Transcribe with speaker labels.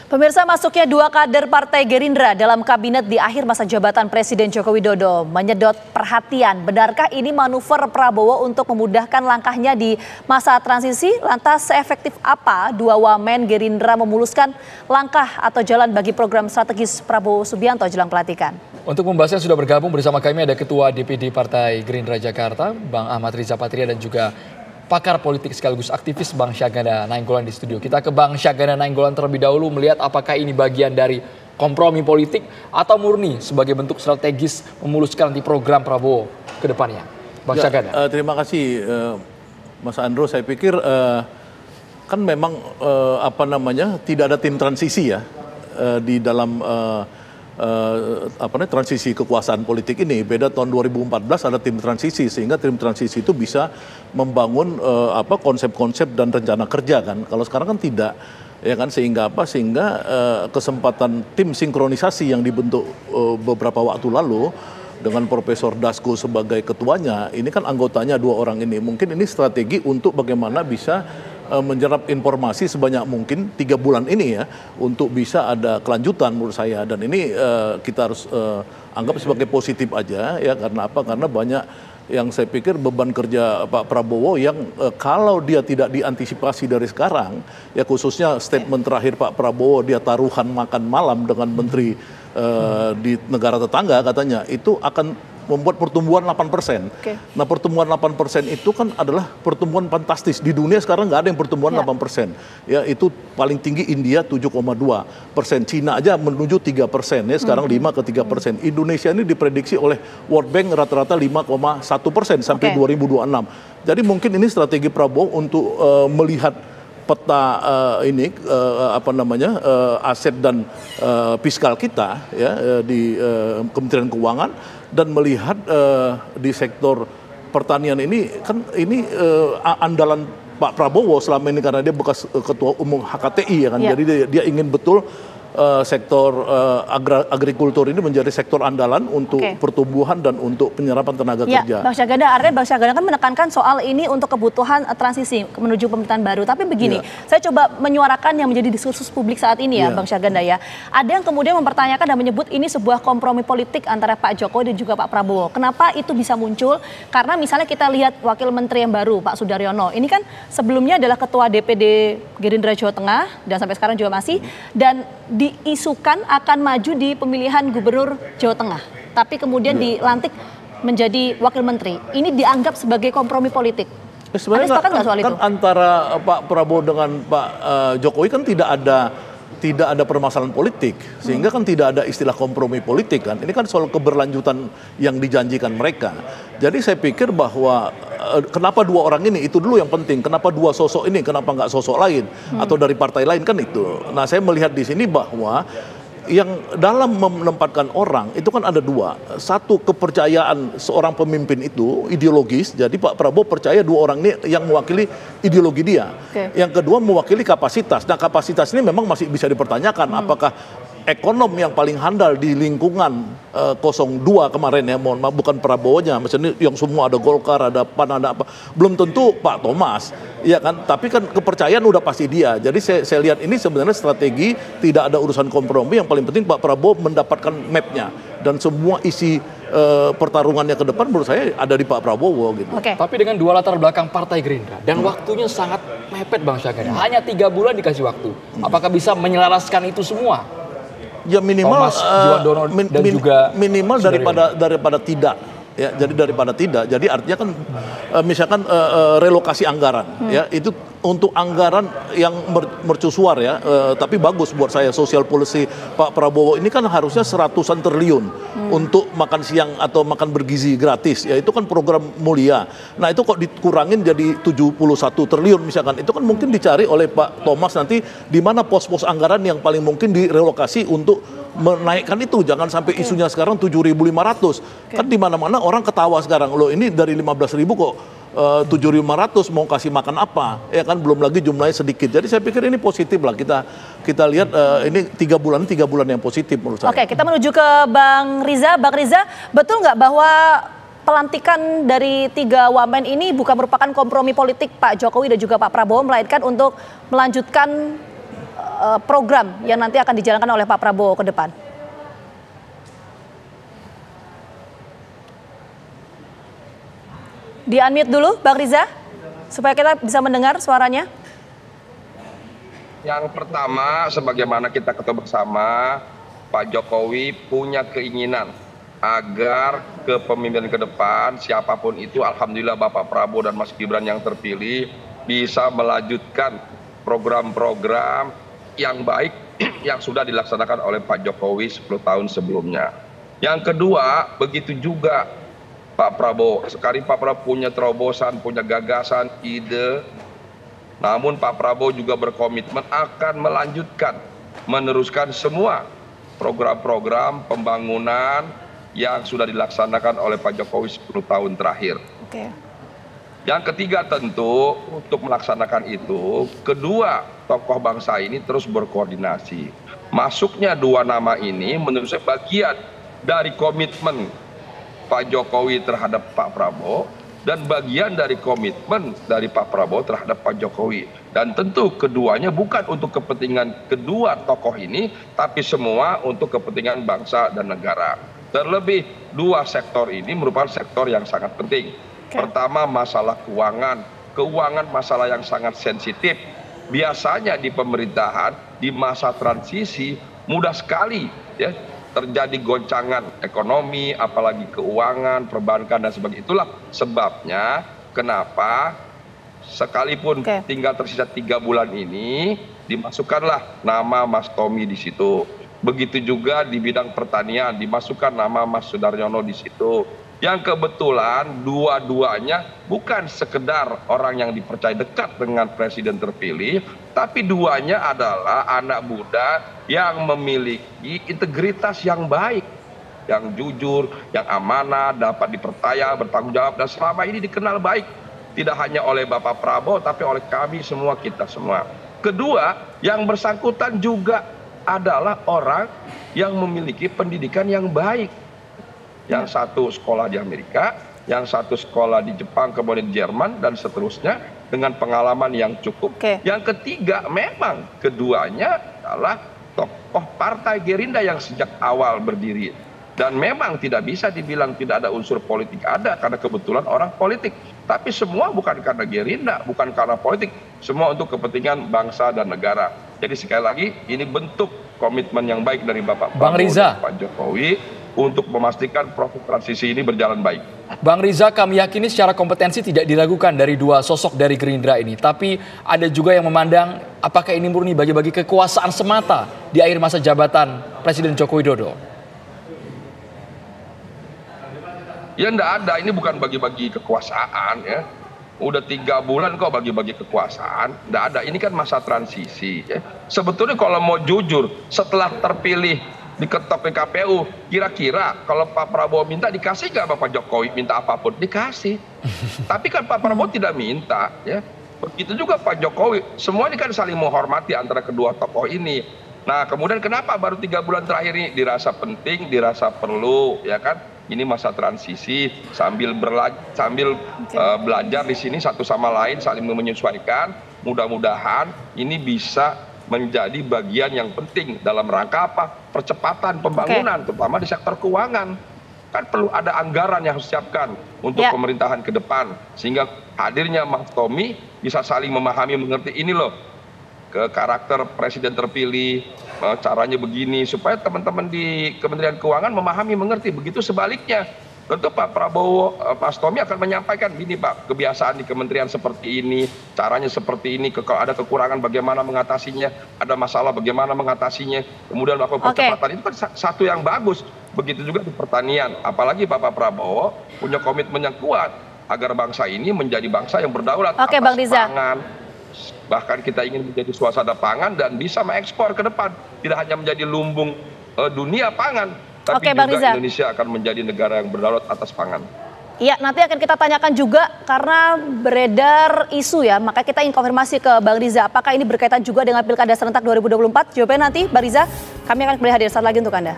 Speaker 1: Pemirsa, masuknya dua kader Partai Gerindra dalam kabinet di akhir masa jabatan Presiden Joko Widodo menyedot perhatian. Benarkah ini manuver Prabowo untuk memudahkan langkahnya di masa transisi? Lantas seefektif apa dua wamen Gerindra memuluskan langkah atau jalan bagi program strategis Prabowo Subianto jelang pelantikan? Untuk membahasnya sudah bergabung bersama kami ada Ketua DPD Partai Gerindra Jakarta, Bang Ahmad Riza Patria, dan juga pakar politik sekaligus aktivis Bang Syahganda Nainggolan di studio. Kita ke Bang Syahganda Nainggolan terlebih dahulu melihat apakah ini bagian dari kompromi politik atau murni sebagai bentuk strategis memuluskan nanti program Prabowo ke depannya. Bang Syahganda.
Speaker 2: Terima kasih Mas Andro. Saya pikir kan memang tidak ada tim transisi ya di dalam transisi kekuasaan politik ini. Beda tahun 2014 ada tim transisi, sehingga tim transisi itu bisa membangun konsep-konsep dan rencana kerja kan. Kalau sekarang kan tidak, ya kan, sehingga kesempatan tim sinkronisasi yang dibentuk beberapa waktu lalu dengan Profesor Dasko sebagai ketuanya, ini kan anggotanya dua orang ini. Mungkin ini strategi untuk bagaimana bisa menyerap informasi sebanyak mungkin 3 bulan ini ya, untuk bisa ada kelanjutan menurut saya. Dan ini kita harus anggap sebagai positif aja ya. Karena apa? Karena banyak yang saya pikir beban kerja Pak Prabowo yang kalau dia tidak diantisipasi dari sekarang ya, khususnya statement terakhir Pak Prabowo, dia taruhan makan malam dengan menteri di negara tetangga katanya, itu akan membuat pertumbuhan 8%. Nah, pertumbuhan 8% itu kan adalah pertumbuhan fantastis. Di dunia sekarang nggak ada yang pertumbuhan 8%. Ya, itu paling tinggi India 7,2%. Cina aja menuju 3%. Ya, sekarang 5 ke 3%. Indonesia ini diprediksi oleh World Bank rata-rata 5,1% sampai 2026. Jadi mungkin ini strategi Prabowo untuk melihat peta aset dan fiskal kita ya di Kementerian Keuangan, dan melihat di sektor pertanian ini kan ini andalan Pak Prabowo selama ini karena dia bekas ketua umum HKTI ya kan. Jadi dia ingin betul sektor agrikultur ini menjadi sektor andalan untuk pertumbuhan dan untuk penyerapan tenaga kerja.
Speaker 1: Bang Syahganda, artinya Bang Syahganda kan menekankan soal ini untuk kebutuhan transisi menuju pemerintahan baru. Tapi begini, saya coba menyuarakan yang menjadi diskursus publik saat ini ya, Bang Syahganda ya. Ada yang kemudian mempertanyakan dan menyebut ini sebuah kompromi politik antara Pak Jokowi dan juga Pak Prabowo. Kenapa itu bisa muncul? Karena misalnya kita lihat Wakil Menteri yang baru, Pak Sudaryono, ini kan sebelumnya adalah Ketua DPD Gerindra Jawa Tengah dan sampai sekarang juga masih, dan diisukan akan maju di pemilihan gubernur Jawa Tengah, tapi kemudian dilantik menjadi wakil menteri. Ini dianggap sebagai kompromi politik.
Speaker 2: Sebenarnya
Speaker 1: sepakat nggak soal itu?
Speaker 2: Antara Pak Prabowo dengan Pak Jokowi kan tidak ada permasalahan politik, sehingga kan tidak ada istilah kompromi politik kan. Ini kan soal keberlanjutan yang dijanjikan mereka. Jadi saya pikir bahwa kenapa dua orang ini, itu dulu yang penting. Kenapa dua sosok ini, kenapa nggak sosok lain atau dari partai lain, kan itu. Nah, saya melihat di sini bahwa yang dalam menempatkan orang itu kan ada dua. Satu, kepercayaan seorang pemimpin itu ideologis. Jadi Pak Prabowo percaya dua orang ini yang mewakili ideologi dia. Yang kedua, mewakili kapasitas. Nah, kapasitas ini memang masih bisa dipertanyakan. Apakah ekonom yang paling handal di lingkungan 02 kemarin ya, mohon maaf, bukan Prabowo-nya, misalnya yang semua ada Golkar, ada PAN, ada apa, belum tentu Pak Thomas, ya kan? Tapi kan kepercayaan udah pasti dia. Jadi saya lihat ini sebenarnya strategi, tidak ada urusan kompromi. Yang paling penting Pak Prabowo mendapatkan map-nya, dan semua isi pertarungannya ke depan menurut saya ada di Pak Prabowo gitu.
Speaker 3: Tapi dengan dua latar belakang Partai Gerindra dan waktunya sangat mepet Bang Syahganda, hanya 3 bulan dikasih waktu. Apakah bisa menyelaraskan itu semua?
Speaker 2: Ya minimal
Speaker 3: dan juga
Speaker 2: minimal daripada tidak ya, jadi daripada tidak. Jadi artinya kan misalkan relokasi anggaran ya, itu untuk anggaran yang mercusuar ya, tapi bagus buat saya social policy Pak Prabowo ini kan harusnya 100-an triliun untuk makan siang atau makan bergizi gratis ya, itu kan program mulia. Nah, itu kok dikurangin jadi 71 triliun misalkan, itu kan mungkin dicari oleh Pak Thomas nanti di mana pos-pos anggaran yang paling mungkin direlokasi untuk menaikkan itu. Jangan sampai isunya sekarang 7.500. Kan di mana-mana orang ketawa sekarang, loh ini dari 15.000 kok 7.500 mau kasih makan apa, ya kan, belum lagi jumlahnya sedikit. Jadi saya pikir ini positif lah, kita lihat ini 3 bulan yang positif menurut saya.
Speaker 1: Oke, kita menuju ke Bang Riza. Bang Riza, betul nggak bahwa pelantikan dari 3 wamen ini bukan merupakan kompromi politik Pak Jokowi dan juga Pak Prabowo, melainkan untuk melanjutkan program yang nanti akan dijalankan oleh Pak Prabowo ke depan? Di-unmute dulu Bang Riza, supaya kita bisa mendengar suaranya.
Speaker 4: Yang pertama, sebagaimana kita ketahui bersama, Pak Jokowi punya keinginan agar kepemimpinan ke depan, siapapun itu, alhamdulillah Bapak Prabowo dan Mas Gibran yang terpilih, bisa melanjutkan program-program yang baik yang sudah dilaksanakan oleh Pak Jokowi 10 tahun sebelumnya. Yang kedua, begitu juga Pak Prabowo. Sekarang Pak Prabowo punya terobosan, punya gagasan, ide. Namun Pak Prabowo juga berkomitmen akan melanjutkan, meneruskan semua program-program pembangunan yang sudah dilaksanakan oleh Pak Jokowi 10 tahun terakhir.
Speaker 1: Oke.
Speaker 4: Yang ketiga tentu untuk melaksanakan itu, kedua tokoh bangsa ini terus berkoordinasi. Masuknya dua nama ini menurut saya bagian dari komitmen Pak Jokowi terhadap Pak Prabowo dan bagian dari komitmen dari Pak Prabowo terhadap Pak Jokowi. Dan tentu keduanya bukan untuk kepentingan kedua tokoh ini, tapi semua untuk kepentingan bangsa dan negara. Terlebih dua sektor ini merupakan sektor yang sangat penting. Pertama, masalah keuangan. Keuangan masalah yang sangat sensitif. Biasanya di pemerintahan di masa transisi mudah sekali ya terjadi goncangan ekonomi, apalagi keuangan, perbankan dan sebagainya. Itulah sebabnya kenapa sekalipun tinggal tersisa 3 bulan ini dimasukkanlah nama Mas Tommy di situ. Begitu juga di bidang pertanian dimasukkan nama Mas Sudaryono di situ. Yang kebetulan dua-duanya bukan sekedar orang yang dipercaya dekat dengan presiden terpilih, tapi duanya adalah anak muda yang memiliki integritas yang baik, yang jujur, yang amanah, dapat dipercaya, bertanggung jawab, dan selama ini dikenal baik. Tidak hanya oleh Bapak Prabowo, tapi oleh kami semua, kita semua. Kedua, yang bersangkutan juga adalah orang yang memiliki pendidikan yang baik. Yang satu sekolah di Amerika, yang satu sekolah di Jepang, kemudian di Jerman, dan seterusnya dengan pengalaman yang cukup. Yang ketiga, memang keduanya adalah tokoh Partai Gerindra yang sejak awal berdiri. Dan memang tidak bisa dibilang tidak ada unsur politik, ada karena kebetulan orang politik. Tapi semua bukan karena Gerindra, bukan karena politik, semua untuk kepentingan bangsa dan negara. Jadi sekali lagi, ini bentuk komitmen yang baik dari Bapak Prabowo dan Pak Jokowi untuk memastikan proses transisi ini berjalan baik.
Speaker 3: Bang Riza, kami yakini secara kompetensi tidak diragukan dari dua sosok dari Gerindra ini. Tapi ada juga yang memandang apakah ini murni bagi-bagi kekuasaan semata di akhir masa jabatan Presiden Joko Widodo?
Speaker 4: Ya enggak ada, ini bukan bagi-bagi kekuasaan ya. Udah 3 bulan kok bagi-bagi kekuasaan, enggak ada. Ini kan masa transisi ya. Sebetulnya kalau mau jujur, setelah terpilih diketok ke KPU, kira-kira kalau Pak Prabowo minta dikasih nggak Bapak Jokowi minta apapun? Dikasih. Tapi kan Pak Prabowo tidak minta ya. Begitu juga Pak Jokowi. Semua ini kan saling menghormati antara kedua tokoh ini. Nah kemudian kenapa baru 3 bulan terakhir ini dirasa penting, dirasa perlu ya kan? Ini masa transisi sambil belajar di sini satu sama lain saling menyesuaikan. Mudah-mudahan ini bisa menjadi bagian yang penting dalam rangka apa? Percepatan pembangunan, terutama di sektor keuangan. Kan perlu ada anggaran yang harus disiapkan untuk pemerintahan ke depan. Sehingga hadirnya Mas Tommy bisa saling memahami, mengerti ini loh. Ke karakter presiden terpilih, caranya begini. Supaya teman-teman di Kementerian Keuangan memahami, mengerti. Begitu sebaliknya. Tentu Pak Prabowo, Mas Tommy akan menyampaikan, gini Pak, kebiasaan di kementerian seperti ini, caranya seperti ini, kalau ada kekurangan bagaimana mengatasinya, ada masalah bagaimana mengatasinya, kemudian melakukan percepatan, itu kan satu yang bagus. Begitu juga di pertanian, apalagi Bapak Prabowo punya komitmen yang kuat, agar bangsa ini menjadi bangsa yang berdaulat atas pangan. Bahkan kita ingin menjadi suasana pangan dan bisa mengekspor ke depan, tidak hanya menjadi lumbung dunia pangan, tapi juga Indonesia akan menjadi negara yang berdaulat atas pangan.
Speaker 1: Iya, nanti akan kita tanyakan juga karena beredar isu ya, maka kita ingin konfirmasi ke Bang Riza, apakah ini berkaitan juga dengan Pilkada Serentak 2024? Jawabannya nanti, Bang Riza, kami akan kembali hadir saat lagi untuk Anda.